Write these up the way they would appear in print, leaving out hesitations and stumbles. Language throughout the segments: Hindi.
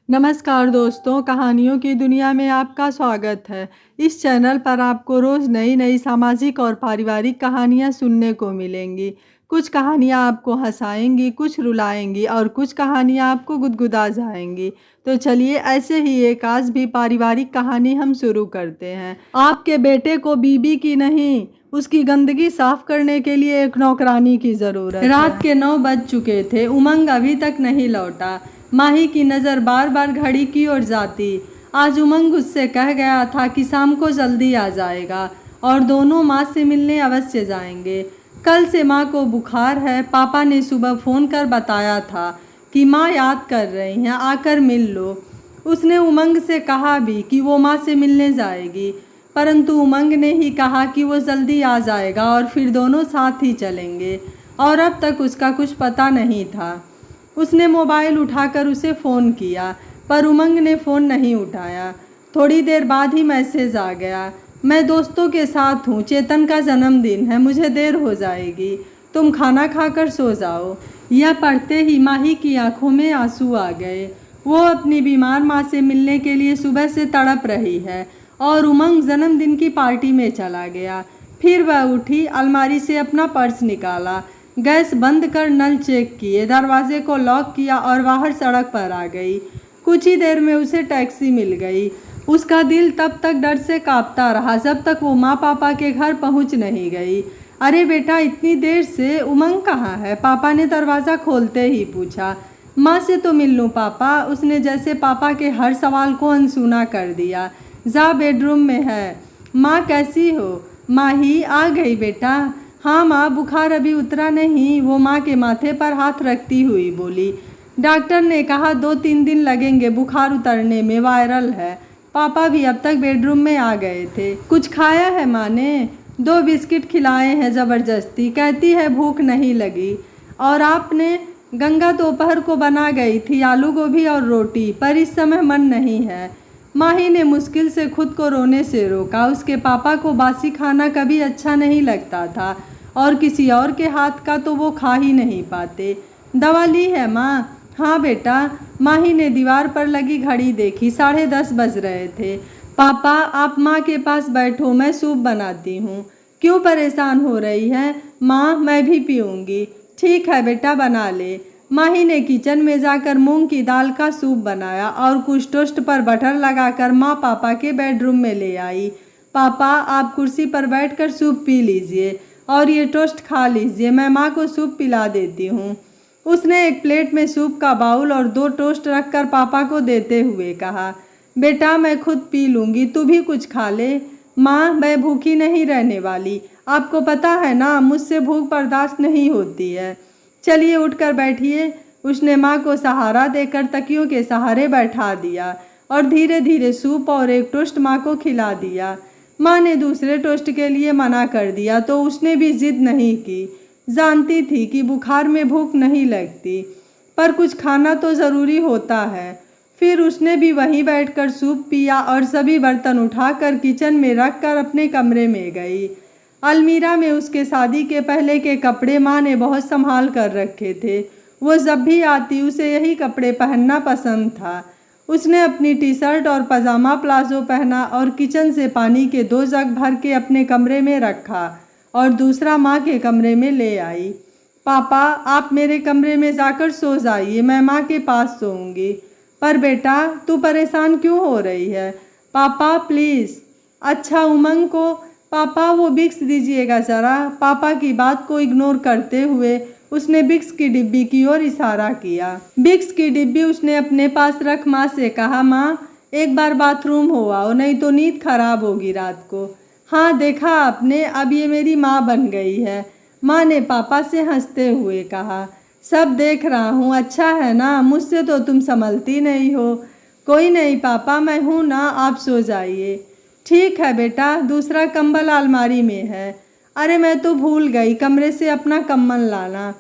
नमस्कार दोस्तों, कहानियों की दुनिया में आपका स्वागत है। इस चैनल पर आपको रोज़ नई-नई सामाजिक और पारिवारिक कहानियाँ सुनने को मिलेंगी। कुछ कहानियाँ आपको हँसाएँगी, कुछ रुलाएँगी और कुछ कहानियाँ आपको गुदगुदा जाएँगी। तो चलिए ऐसे ही एक आज भी पारिवारिक कहानी हम शुरू करते हैं। आपके बेटे को बीबी की नहीं, उसकी गंदगी साफ करने के लिए एक नौकरानी की ज़रूरत है। रात के 9 बज चुके थे, उमंग अभी तक नहीं लौटा। माही की नज़र बार बार घड़ी की ओर जाती। आज उमंग उससे कह गया था कि शाम को जल्दी आ जाएगा और दोनों माँ से मिलने अवश्य जाएंगे। कल से माँ को बुखार है, पापा ने सुबह फ़ोन कर बताया था कि माँ याद कर रही हैं, आकर मिल लो। उसने उमंग से कहा भी कि वो माँ से मिलने जाएगी, परंतु उमंग ने ही कहा कि वो जल्दी आ जाएगा और फिर दोनों साथ ही चलेंगे। और अब तक उसका कुछ पता नहीं था। उसने मोबाइल उठाकर उसे फ़ोन किया, पर उमंग ने फ़ोन नहीं उठाया। थोड़ी देर बाद ही मैसेज आ गया, मैं दोस्तों के साथ हूँ, चेतन का जन्मदिन है, मुझे देर हो जाएगी, तुम खाना खाकर सो जाओ। यह पढ़ते ही माही की आंखों में आंसू आ गए। वो अपनी बीमार माँ से मिलने के लिए सुबह से तड़प रही है और उमंग जन्मदिन की पार्टी में चला गया। फिर वह उठी, अलमारी से अपना पर्स निकाला, गैस बंद कर नल चेक किए, दरवाजे को लॉक किया और बाहर सड़क पर आ गई। कुछ ही देर में उसे टैक्सी मिल गई। उसका दिल तब तक डर से कांपता रहा जब तक वो माँ पापा के घर पहुँच नहीं गई। अरे बेटा, इतनी देर से, उमंग कहाँ है? पापा ने दरवाज़ा खोलते ही पूछा। माँ से तो मिल लूँ पापा, उसने जैसे पापा के हर सवाल को अनसुना कर दिया। जा, बेडरूम में है। माँ कैसी हो? माही आ गई बेटा। हाँ माँ, बुखार अभी उतरा नहीं, वो माँ के माथे पर हाथ रखती हुई बोली। डॉक्टर ने कहा 2-3 दिन लगेंगे बुखार उतरने में, वायरल है। पापा भी अब तक बेडरूम में आ गए थे। कुछ खाया है माँ ने? 2 बिस्किट खिलाए हैं ज़बरदस्ती, कहती है भूख नहीं लगी। और आपने? गंगा दोपहर को बना गई थी आलू गोभी और रोटी, पर इस समय मन नहीं है। माही ने मुश्किल से खुद को रोने से रोका। उसके पापा को बासी खाना कभी अच्छा नहीं लगता था और किसी और के हाथ का तो वो खा ही नहीं पाते। दवा ली है माँ? हाँ बेटा। माही ने दीवार पर लगी घड़ी देखी, 10:30 बज रहे थे। पापा आप माँ के पास बैठो, मैं सूप बनाती हूँ। क्यों परेशान हो रही है? माँ मैं भी पीऊँगी। ठीक है बेटा, बना ले। माही ने किचन में जाकर मूंग की दाल का सूप बनाया और कुछ टोस्ट पर बटर लगाकर माँ पापा के बेडरूम में ले आई। पापा आप कुर्सी पर बैठकर सूप पी लीजिए और ये टोस्ट खा लीजिए, मैं माँ को सूप पिला देती हूँ। उसने एक प्लेट में सूप का बाउल और 2 टोस्ट रखकर पापा को देते हुए कहा, बेटा मैं खुद पी लूँगी, तू भी कुछ खा ले। माँ मैं भूखी नहीं रहने वाली, आपको पता है ना मुझसे भूख बर्दाश्त नहीं होती है। चलिए उठकर बैठिए। उसने माँ को सहारा देकर तकियों के सहारे बैठा दिया और धीरे धीरे सूप और एक टोस्ट माँ को खिला दिया। माँ ने दूसरे टोस्ट के लिए मना कर दिया तो उसने भी जिद नहीं की। जानती थी कि बुखार में भूख नहीं लगती, पर कुछ खाना तो ज़रूरी होता है। फिर उसने भी वहीं बैठकर सूप पिया और सभी बर्तन उठाकर किचन में रखकर अपने कमरे में गई। अलमीरा में उसके शादी के पहले के कपड़े माँ ने बहुत संभाल कर रखे थे। वो जब भी आती उसे यही कपड़े पहनना पसंद था। उसने अपनी टी शर्ट और पजामा प्लाजो पहना और किचन से पानी के 2 जग भर के अपने कमरे में रखा और दूसरा माँ के कमरे में ले आई। पापा आप मेरे कमरे में जाकर सो जाइए, मैं माँ के पास सोऊंगी। पर बेटा तू परेशान क्यों हो रही है? पापा प्लीज़। अच्छा उमंग को पापा वो विक्स दीजिएगा ज़रा। पापा की बात को इग्नोर करते हुए उसने विक्स की डिब्बी की ओर इशारा किया। विक्स की डिब्बी उसने अपने पास रख माँ से कहा, माँ एक बार बाथरूम हो आओ, नहीं तो नींद खराब होगी रात को। हाँ देखा आपने, अब ये मेरी माँ बन गई है, माँ ने पापा से हंसते हुए कहा। सब देख रहा हूँ, अच्छा है ना, मुझसे तो तुम संभलती नहीं हो। कोई नहीं पापा, मैं हूँ ना, आप सो जाइए। ठीक है बेटा, दूसरा कंबल अलमारी में है। अरे मैं तो भूल गई, कमरे से अपना कंबल लाना।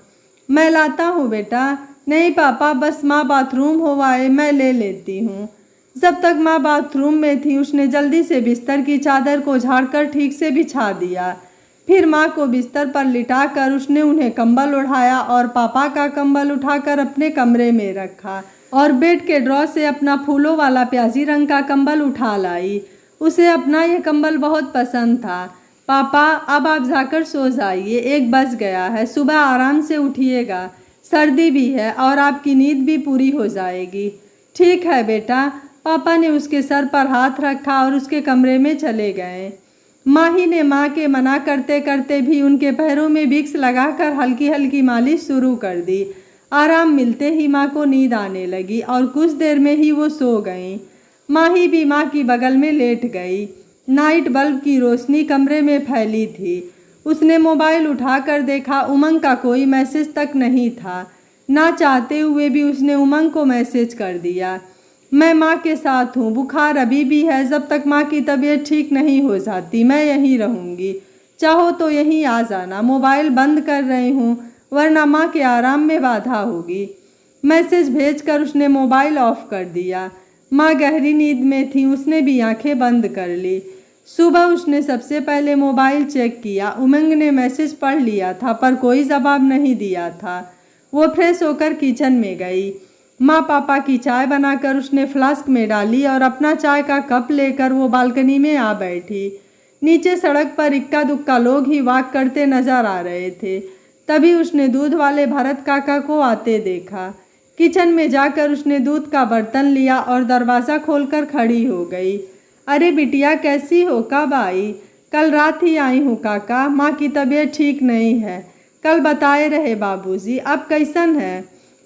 मैं लाता हूँ बेटा। नहीं पापा, बस माँ बाथरूम हो आए, मैं ले लेती हूँ। जब तक माँ बाथरूम में थी उसने जल्दी से बिस्तर की चादर को झाड़कर ठीक से बिछा दिया। फिर माँ को बिस्तर पर लिटाकर उसने उन्हें कंबल ओढ़ाया और पापा का कंबल उठाकर अपने कमरे में रखा और बेड के ड्रॉ से अपना फूलों वाला प्याजी रंग का कंबल उठा लाई। उसे अपना यह कंबल बहुत पसंद था। पापा, अब आप जाकर सो जाइए, 1 बज गया है, सुबह आराम से उठिएगा, सर्दी भी है और आपकी नींद भी पूरी हो जाएगी। ठीक है बेटा। पापा ने उसके सर पर हाथ रखा और उसके कमरे में चले गए। माही ने माँ के मना करते करते भी उनके पैरों में विक्स लगाकर हल्की हल्की मालिश शुरू कर दी। आराम मिलते ही माँ को नींद आने लगी और कुछ देर में ही वो सो गईं। माही भी माँ की बगल में लेट गई। नाइट बल्ब की रोशनी कमरे में फैली थी। उसने मोबाइल उठाकर देखा, उमंग का कोई मैसेज तक नहीं था। ना चाहते हुए भी उसने उमंग को मैसेज कर दिया, मैं माँ के साथ हूँ, बुखार अभी भी है, जब तक माँ की तबीयत ठीक नहीं हो जाती मैं यहीं रहूँगी, चाहो तो यहीं आ जाना, मोबाइल बंद कर रही हूँ वरना माँ के आराम में बाधा होगी। मैसेज भेजकर उसने मोबाइल ऑफ कर दिया। माँ गहरी नींद में थी, उसने भी आंखें बंद कर ली। सुबह उसने सबसे पहले मोबाइल चेक किया। उमंग ने मैसेज पढ़ लिया था पर कोई जवाब नहीं दिया था। वो फ्रेश होकर किचन में गई। माँ पापा की चाय बनाकर उसने फ्लास्क में डाली और अपना चाय का कप लेकर वो बालकनी में आ बैठी। नीचे सड़क पर इक्का दुक्का लोग ही वॉक करते नजर आ रहे थे। तभी उसने दूध वाले भरत काका को आते देखा। किचन में जाकर उसने दूध का बर्तन लिया और दरवाज़ा खोलकर खड़ी हो गई। अरे बिटिया, कैसी हो, कब आई? कल रात ही आई हूँ काका, माँ की तबीयत ठीक नहीं है, कल बताए रहे बाबूजी। अब कैसन है?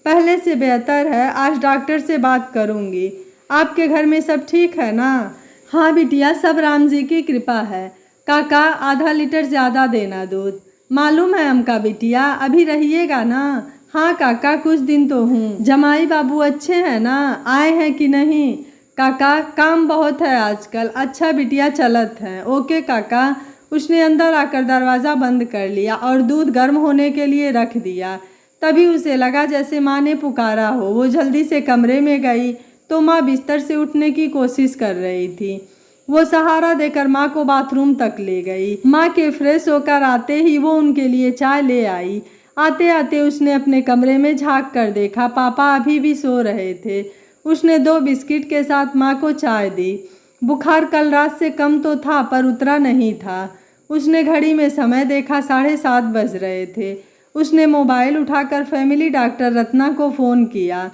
पहले से बेहतर है, आज डॉक्टर से बात करूँगी। आपके घर में सब ठीक है ना? हाँ बिटिया, सब राम जी की कृपा है। काका, आधा लीटर ज़्यादा देना दूध। मालूम है हमका बिटिया, अभी रहिएगा ना? हाँ काका, कुछ दिन तो हूँ। जमाई बाबू अच्छे हैं ना? आए हैं कि नहीं? काका, काम बहुत है आजकल। अच्छा बिटिया, चलत है। ओके काका। उसने अंदर आकर दरवाज़ा बंद कर लिया और दूध गर्म होने के लिए रख दिया। तभी उसे लगा जैसे माँ ने पुकारा हो। वो जल्दी से कमरे में गई तो माँ बिस्तर से उठने की कोशिश कर रही थी। वो सहारा देकर माँ को बाथरूम तक ले गई। माँ के फ्रेश होकर आते ही वो उनके लिए चाय ले आई। आते आते उसने अपने कमरे में झांक कर देखा, पापा अभी भी सो रहे थे। उसने 2 बिस्किट के साथ माँ को चाय दी। बुखार कल रात से कम तो था पर उतरा नहीं था। उसने घड़ी में समय देखा, 7:30 बज रहे थे। उसने मोबाइल उठाकर फैमिली डॉक्टर रत्ना को फ़ोन किया।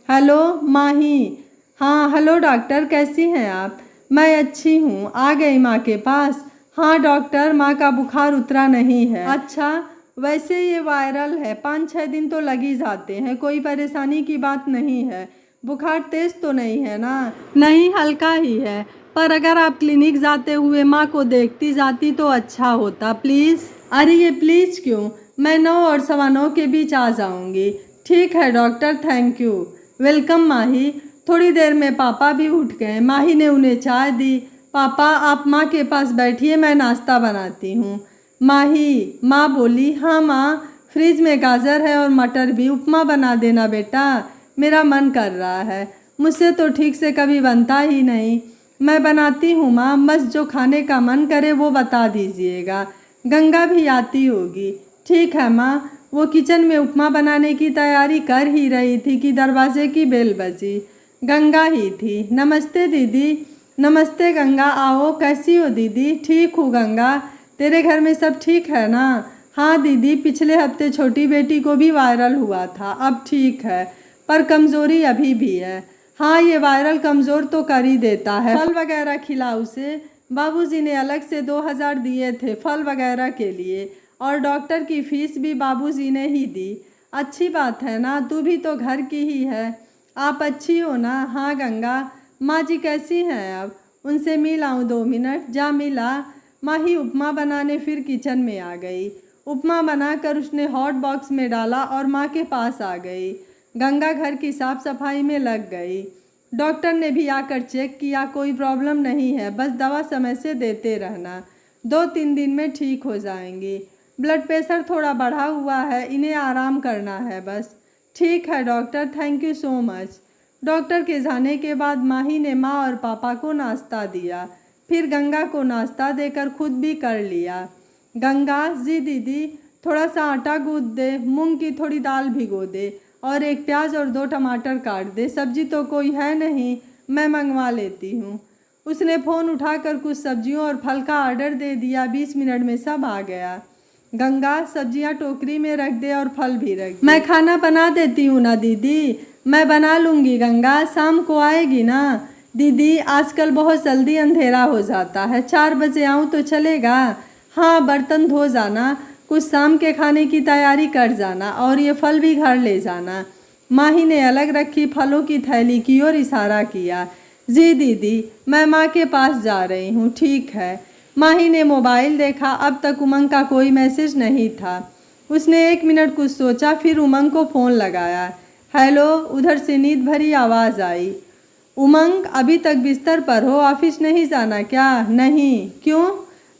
हेलो माही। हाँ हेलो डॉक्टर, कैसी हैं आप? मैं अच्छी हूँ, आ गई माँ के पास? हाँ डॉक्टर, माँ का बुखार उतरा नहीं है। अच्छा, वैसे ये वायरल है, 5-6 दिन तो लग ही जाते हैं, कोई परेशानी की बात नहीं है। बुखार तेज तो नहीं है ना? नहीं, हल्का ही है, पर अगर आप क्लिनिक जाते हुए माँ को देखती जाती तो अच्छा होता, प्लीज़। अरे ये प्लीज़ क्यों, मैं 9 और 9:15 के बीच आ जाऊँगी। ठीक है डॉक्टर, थैंक यू। वेलकम माही। थोड़ी देर में पापा भी उठ गए। माही ने उन्हें चाय दी। पापा, आप माँ के पास बैठिए, मैं नाश्ता बनाती हूँ। माही, माँ बोली। हाँ माँ, फ्रिज में गाजर है और मटर भी, उपमा बना देना बेटा, मेरा मन कर रहा है, मुझसे तो ठीक से कभी बनता ही नहीं। मैं बनाती हूँ माँ, बस जो खाने का मन करे वो बता दीजिएगा। गंगा भी आती होगी। ठीक है माँ। वो किचन में उपमा बनाने की तैयारी कर ही रही थी कि दरवाजे की बेल बजी। गंगा ही थी। नमस्ते दीदी। नमस्ते गंगा, आओ। कैसी हो दीदी? ठीक हूँ गंगा, तेरे घर में सब ठीक है ना? हाँ दीदी, पिछले हफ्ते छोटी बेटी को भी वायरल हुआ था, अब ठीक है, पर कमज़ोरी अभी भी है। हाँ, ये वायरल कमज़ोर तो कर ही देता है। फल वगैरह खिला उसे। बाबूजी ने अलग से 2000 दिए थे फल वगैरह के लिए, और डॉक्टर की फीस भी बाबूजी ने ही दी। अच्छी बात है ना, तू भी तो घर की ही है। आप अच्छी हो ना? हाँ गंगा। माँ जी कैसी हैं अब? उनसे मिल आऊँ 2 मिनट? जा मिला। माही उपमा बनाने फिर किचन में आ गई। उपमा बनाकर उसने हॉट बॉक्स में डाला और माँ के पास आ गई। गंगा घर की साफ सफाई में लग गई। डॉक्टर ने भी आकर चेक किया, कोई प्रॉब्लम नहीं है, बस दवा समय से देते रहना, 2-3 दिन में ठीक हो जाएंगी। ब्लड प्रेशर थोड़ा बढ़ा हुआ है, इन्हें आराम करना है बस। ठीक है doctor, thank you so much. Doctor के जाने के बाद माही ने माँ और पापा को नाश्ता दिया, फिर गंगा को नाश्ता देकर खुद भी कर लिया। गंगा जी दीदी, थोड़ा सा आटा गूँथ दे, मूंग की थोड़ी दाल भिगो दे, और एक प्याज और 2 टमाटर काट दे। सब्जी तो कोई है नहीं, मैं मंगवा लेती हूँ। उसने फ़ोन उठाकर कुछ सब्जियों और फल का ऑर्डर दे दिया। 20 मिनट में सब आ गया। गंगा, सब्जियां टोकरी में रख दे और फल भी रख दे। मैं खाना बना देती हूँ ना दीदी। मैं बना लूँगी गंगा, शाम को आएगी ना। दीदी आजकल बहुत जल्दी अंधेरा हो जाता है, 4 बजे आऊँ तो चलेगा? हाँ, बर्तन धो जाना, कुछ शाम के खाने की तैयारी कर जाना और ये फल भी घर ले जाना। माही ने अलग रखी फलों की थैली की ओर इशारा किया। जी दीदी, मैं माँ के पास जा रही हूँ। ठीक है। माही ने मोबाइल देखा। अब तक उमंग का कोई मैसेज नहीं था। उसने 1 मिनट कुछ सोचा, फिर उमंग को फ़ोन लगाया। हेलो, उधर से नींद भरी आवाज़ आई। उमंग, अभी तक बिस्तर पर हो, ऑफिस नहीं जाना क्या? नहीं। क्यों?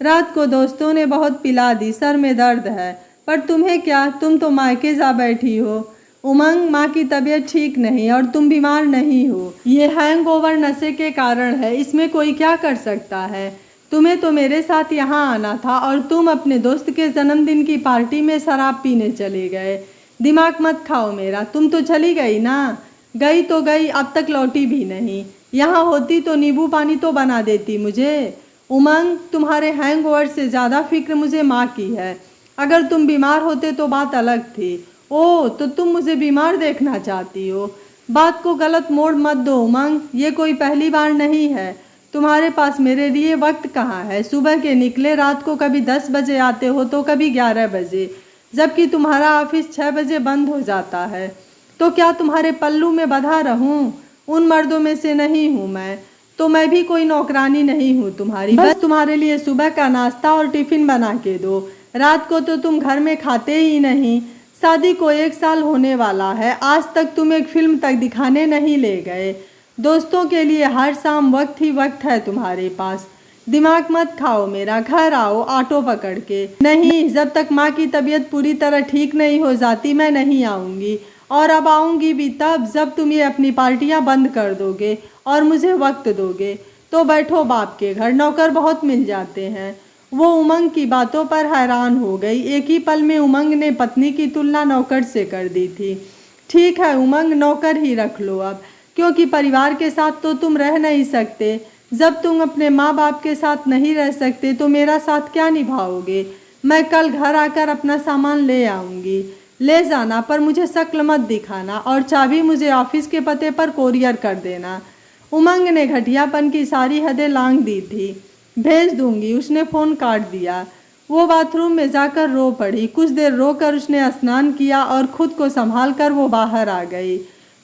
रात को दोस्तों ने बहुत पिला दी, सर में दर्द है। पर तुम्हें क्या, तुम तो मायके जा बैठी हो। उमंग, माँ की तबीयत ठीक नहीं और तुम बीमार नहीं हो। ये हैंगओवर नशे के कारण है, इसमें कोई क्या कर सकता है। तुम्हें तो मेरे साथ यहाँ आना था और तुम अपने दोस्त के जन्मदिन की पार्टी में शराब पीने चले गए। दिमाग मत खाओ मेरा, तुम तो चली गई ना। गई तो गई, अब तक लौटी भी नहीं। यहाँ होती तो नींबू पानी तो बना देती मुझे। उमंग, तुम्हारे हैंगओवर से ज़्यादा फिक्र मुझे माँ की है। अगर तुम बीमार होते तो बात अलग थी। ओह, तो तुम मुझे बीमार देखना चाहती हो। बात को गलत मोड़ मत दो उमंग, ये कोई पहली बार नहीं है। तुम्हारे पास मेरे लिए वक्त कहाँ है? सुबह के निकले, रात को कभी 10 बजे आते हो तो कभी 11 बजे, जबकि तुम्हारा ऑफिस 6 बजे बंद हो जाता है। तो क्या तुम्हारे पल्लू में बंधा रहूं? उन मर्दों में से नहीं हूँ मैं, तो मैं भी कोई नौकरानी नहीं हूँ तुम्हारी। बस तुम्हारे लिए सुबह का नाश्ता और टिफिन बना के दो। रात को तो तुम घर में खाते ही नहीं। शादी को 1 साल होने वाला है, आज तक तुम एक फिल्म तक दिखाने नहीं ले गए। दोस्तों के लिए हर शाम वक्त ही वक्त है तुम्हारे पास। दिमाग मत खाओ मेरा, घर आओ ऑटो पकड़ के। नहीं, जब तक माँ की तबीयत पूरी तरह ठीक नहीं हो जाती मैं नहीं आऊँगी। और अब आऊँगी भी तब जब तुम ये अपनी पार्टियाँ बंद कर दोगे और मुझे वक्त दोगे। तो बैठो बाप के घर, नौकर बहुत मिल जाते हैं। वो उमंग की बातों पर हैरान हो गई। एक ही पल में उमंग ने पत्नी की तुलना नौकर से कर दी थी। ठीक है उमंग, नौकर ही रख लो अब, क्योंकि परिवार के साथ तो तुम रह नहीं सकते। जब तुम अपने माँ बाप के साथ नहीं रह सकते तो मेरा साथ क्या निभाओगे? मैं कल घर आकर अपना सामान ले आऊँगी। ले जाना, पर मुझे शक्ल मत दिखाना और चाबी मुझे ऑफिस के पते पर कोरियर कर देना। उमंग ने घटियापन की सारी हदें लांघ दी थी। भेज दूंगी, उसने फ़ोन काट दिया। वो बाथरूम में जाकर रो पड़ी। कुछ देर रोकर उसने स्नान किया और खुद को संभाल कर वो बाहर आ गई।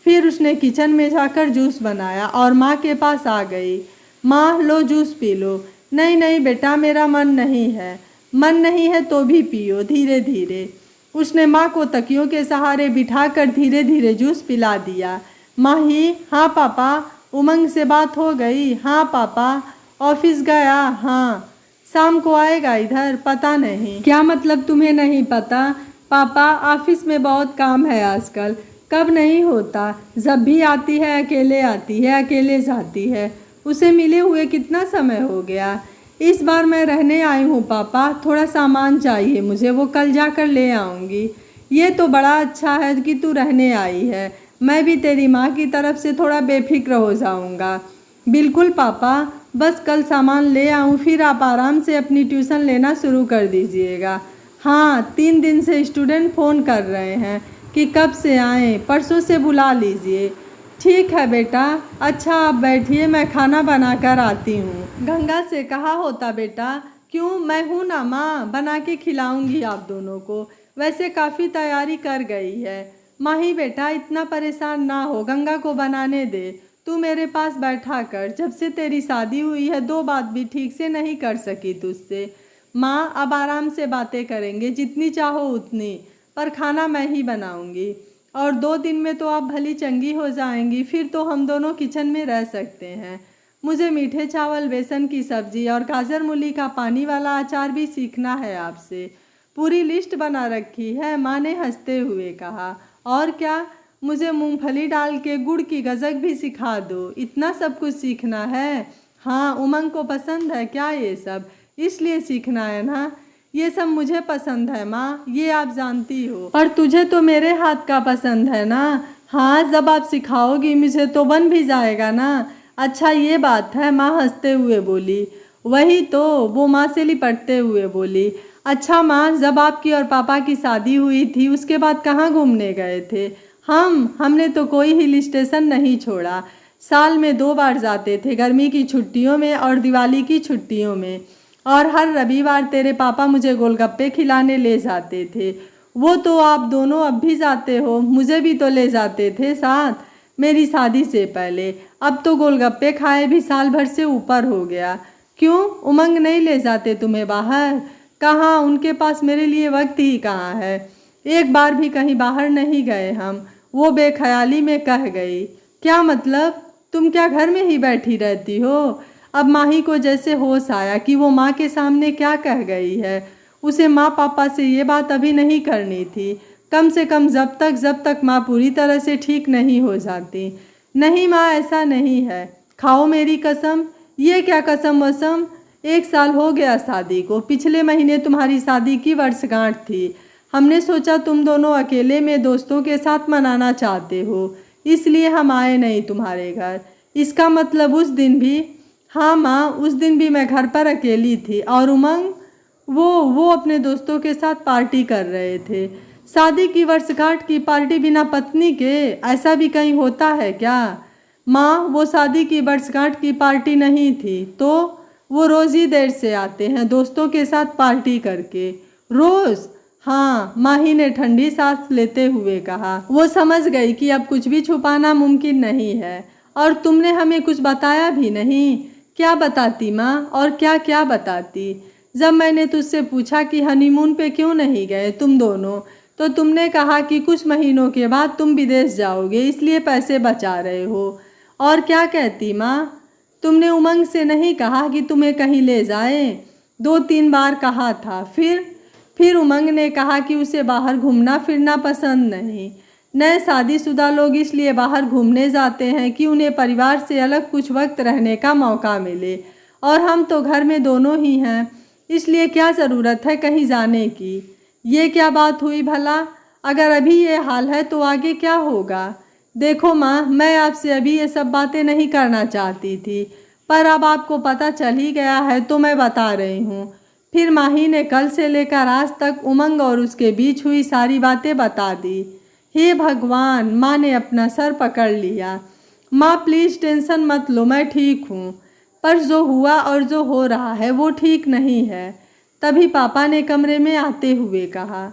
फिर उसने किचन में जाकर जूस बनाया और माँ के पास आ गई। माँ, लो जूस पी लो। नहीं नहीं बेटा, मेरा मन नहीं है। मन नहीं है तो भी पियो, धीरे धीरे। उसने माँ को तकियों के सहारे बिठाकर धीरे धीरे जूस पिला दिया। माही, हाँ पापा। उमंग से बात हो गई? हाँ पापा। ऑफिस गया? हाँ। शाम को आएगा इधर? पता नहीं। क्या मतलब तुम्हें नहीं पता? पापा, ऑफिस में बहुत काम है आजकल। कब नहीं होता, जब भी आती है अकेले आती है, अकेले जाती है। उसे मिले हुए कितना समय हो गया। इस बार मैं रहने आई हूँ पापा, थोड़ा सामान चाहिए मुझे, वो कल जाकर ले आऊँगी। ये तो बड़ा अच्छा है कि तू रहने आई है, मैं भी तेरी माँ की तरफ से थोड़ा बेफिक्र हो जाऊँगा। बिल्कुल पापा, बस कल सामान ले आऊँ, फिर आप आराम से अपनी ट्यूशन लेना शुरू कर दीजिएगा। हाँ, 3 दिन से स्टूडेंट फ़ोन कर रहे हैं कि कब से आएँ, परसों से बुला लीजिए। ठीक है बेटा। अच्छा आप बैठिए, मैं खाना बना कर आती हूँ। गंगा से कहा होता बेटा। क्यों, मैं हूँ ना माँ, बना के खिलाऊंगी आप दोनों को। वैसे काफ़ी तैयारी कर गई है। माही बेटा, इतना परेशान ना हो, गंगा को बनाने दे। तू मेरे पास बैठा कर। जब से तेरी शादी हुई है 2 बात भी ठीक से नहीं कर सकी तुझसे। माँ, अब आराम से बातें करेंगे, जितनी चाहो उतनी, पर खाना मैं ही बनाऊंगी। और 2 दिन में तो आप भली चंगी हो जाएंगी, फिर तो हम दोनों किचन में रह सकते हैं। मुझे मीठे चावल, बेसन की सब्जी और गाजर मूली का पानी वाला अचार भी सीखना है आपसे। पूरी लिस्ट बना रखी है, माँ ने हंसते हुए कहा। और क्या, मुझे मूंगफली डाल के गुड़ की गजक भी सिखा दो। इतना सब कुछ सीखना है? हाँ, उमंग को पसंद है क्या ये सब, इसलिए सीखना है ना। ये सब मुझे पसंद है माँ, ये आप जानती हो, पर तुझे तो मेरे हाथ का पसंद है ना। हाँ, जब आप सिखाओगी मुझे तो बन भी जाएगा ना। अच्छा ये बात है, माँ हंसते हुए बोली। वही तो, वो माँ से लिपटते हुए बोली। अच्छा माँ, जब आपकी और पापा की शादी हुई थी उसके बाद कहाँ घूमने गए थे? हमने तो कोई हिल स्टेशन नहीं छोड़ा। साल में 2 बार जाते थे, गर्मी की छुट्टियों में और दिवाली की छुट्टियों में। और हर रविवार तेरे पापा मुझे गोलगप्पे खिलाने ले जाते थे। वो तो आप दोनों अब भी जाते हो, मुझे भी तो ले जाते थे साथ मेरी शादी से पहले। अब तो गोलगप्पे खाए भी साल भर से ऊपर हो गया। क्यों, उमंग नहीं ले जाते तुम्हें बाहर? कहाँ, उनके पास मेरे लिए वक्त ही कहाँ है। एक बार भी कहीं बाहर नहीं गए हम, वो बेख्याली में कह गई। क्या मतलब, तुम क्या घर में ही बैठी रहती हो? अब माही को जैसे होश आया कि वो माँ के सामने क्या कह गई है। उसे माँ पापा से ये बात अभी नहीं करनी थी, कम से कम जब तक माँ पूरी तरह से ठीक नहीं हो जाती। नहीं माँ, ऐसा नहीं है, खाओ मेरी कसम। ये क्या कसम वसम? 1 साल हो गया शादी को, पिछले महीने तुम्हारी शादी की वर्षगांठ थी। हमने सोचा तुम दोनों अकेले में दोस्तों के साथ मनाना चाहते हो, इसलिए हम आए नहीं तुम्हारे घर। इसका मतलब उस दिन भी? हाँ माँ, उस दिन भी मैं घर पर अकेली थी और उमंग वो अपने दोस्तों के साथ पार्टी कर रहे थे। शादी की वर्षगांठ की पार्टी बिना पत्नी के, ऐसा भी कहीं होता है क्या? माँ, वो शादी की वर्षगांठ की पार्टी नहीं थी तो? वो रोज़ ही देर से आते हैं दोस्तों के साथ पार्टी करके। रोज़? हाँ, माही ने ठंडी सांस लेते हुए कहा। वो समझ गई कि अब कुछ भी छुपाना मुमकिन नहीं है। और तुमने हमें कुछ बताया भी नहीं। क्या बताती माँ, और क्या क्या बताती? जब मैंने तुझसे पूछा कि हनीमून पे क्यों नहीं गए तुम दोनों, तो तुमने कहा कि कुछ महीनों के बाद तुम विदेश जाओगे, इसलिए पैसे बचा रहे हो। और क्या कहती माँ? तुमने उमंग से नहीं कहा कि तुम्हें कहीं ले जाए? 2-3 बार कहा था। फिर उमंग ने कहा कि उसे बाहर घूमना फिरना पसंद नहीं। नए शादीशुदा लोग इसलिए बाहर घूमने जाते हैं कि उन्हें परिवार से अलग कुछ वक्त रहने का मौका मिले, और हम तो घर में दोनों ही हैं, इसलिए क्या ज़रूरत है कहीं जाने की। ये क्या बात हुई भला? अगर अभी ये हाल है तो आगे क्या होगा? देखो माँ, मैं आपसे अभी ये सब बातें नहीं करना चाहती थी, पर अब आपको पता चल ही गया है तो मैं बता रही हूँ। फिर माही ने कल से लेकर आज तक उमंग और उसके बीच हुई सारी बातें बता दी। हे भगवान, माँ ने अपना सर पकड़ लिया। माँ प्लीज़ टेंशन मत लो, मैं ठीक हूँ, पर जो हुआ और जो हो रहा है वो ठीक नहीं है। तभी पापा ने कमरे में आते हुए कहा।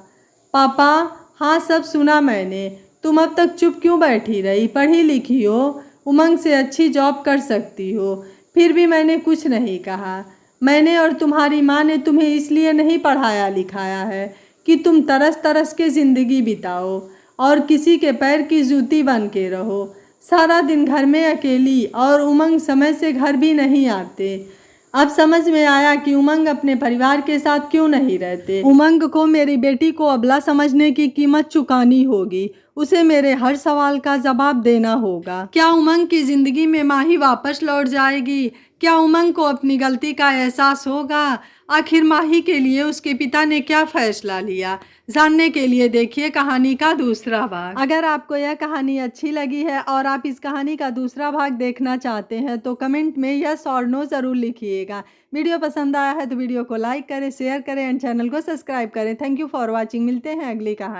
पापा? हाँ, सब सुना मैंने। तुम अब तक चुप क्यों बैठी रही? पढ़ी लिखी हो, उमंग से अच्छी जॉब कर सकती हो, फिर भी मैंने कुछ नहीं कहा। मैंने और तुम्हारी माँ ने तुम्हें इसलिए नहीं पढ़ाया लिखाया है कि तुम तरस तरस के ज़िंदगी बिताओ और किसी के पैर की जूती बन के रहो। सारा दिन घर में अकेली, और उमंग समय से घर भी नहीं आते। अब समझ में आया कि उमंग अपने परिवार के साथ क्यों नहीं रहते। उमंग को मेरी बेटी को अबला समझने की कीमत चुकानी होगी। उसे मेरे हर सवाल का जवाब देना होगा। क्या उमंग की जिंदगी में माही वापस लौट जाएगी? क्या उमंग को अपनी गलती का एहसास होगा? आखिर माही के लिए उसके पिता ने क्या फैसला लिया? जानने के लिए देखिए कहानी का दूसरा भाग। अगर आपको यह कहानी अच्छी लगी है और आप इस कहानी का दूसरा भाग देखना चाहते हैं तो कमेंट में यस और नो ज़रूर लिखिएगा। वीडियो पसंद आया है तो वीडियो को लाइक करें, शेयर करें एंड चैनल को सब्सक्राइब करें। Thank you for watching. मिलते हैं अगली कहानी।